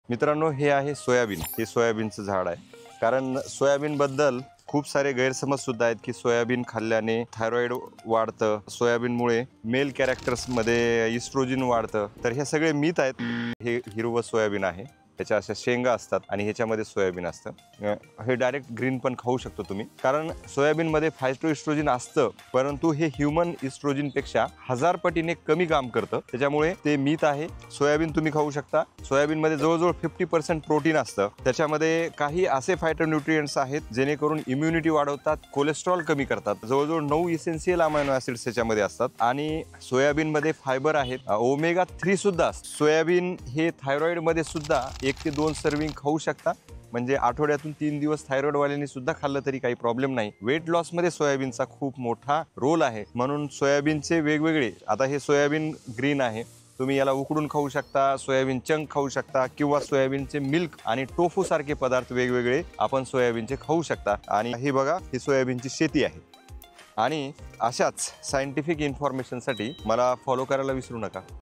मित्रांनो, हे आहे सोयाबीन. हे सोयाबीनचं झाड आहे. कारण सोयाबीनबद्दल खूप सारे गैरसमज सुद्धा आहेत की सोयाबीन खाल्ल्याने थायरॉइड वाढतं, सोयाबीनमुळे मेल कॅरेक्टर्समध्ये इस्ट्रोजिन वाढतं. तर हे सगळे मिथ आहेत. हे हिरवं सोयाबीन आहे, त्याच्या अशा शेंगा असतात आणि ह्याच्यामध्ये सोयाबीन असतं. हे डायरेक्ट ग्रीन पण खाऊ शकतो तुम्ही, कारण सोयाबीनमध्ये फायटोइस्ट्रोजिन असतं, परंतु हे ह्युमन इस्ट्रोजिनपेक्षा 1000 पटीने कमी काम करतं. त्याच्यामुळे ते मिथ आहे. सोयाबीन तुम्ही खाऊ शकता. सोयाबीनमध्ये जवळजवळ 50% प्रोटीन असतं. त्याच्यामध्ये काही असे फायटोन्यूट्रिएंट्स आहेत जेणेकरून इम्युनिटी वाढवतात, कोलेस्ट्रॉल कमी करतात. जवळजवळ 9 इसेन्शियल अमायनो ॲसिड्स त्याच्यामध्ये असतात आणि सोयाबीनमध्ये फायबर आहेत. ओमेगा 3 सुद्धा. सोयाबीन हे थायरॉइडमध्ये सुद्धा 1 ते 2 सर्विंग खाऊ शकता. म्हणजे आठवड्यातून 3 दिवस थायरॉइडवाल्यांनी सुद्धा खाल्लं तरी काही प्रॉब्लेम नाही. वेट लॉसमध्ये सोयाबीनचा खूप मोठा रोल आहे. म्हणून सोयाबीनचे वेगवेगळे, आता हे सोयाबीन ग्रीन आहे, तुम्ही याला उकडून खाऊ शकता, सोयाबीन चंक खाऊ शकता किंवा सोयाबीनचे मिल्क आणि टोफू सारखे पदार्थ वेगवेगळे आपण सोयाबीनचे खाऊ शकता. आणि ही बघा, ही सोयाबीनची शेती आहे. आणि अशाच सायंटिफिक इन्फॉर्मेशनसाठी मला फॉलो करायला विसरू नका.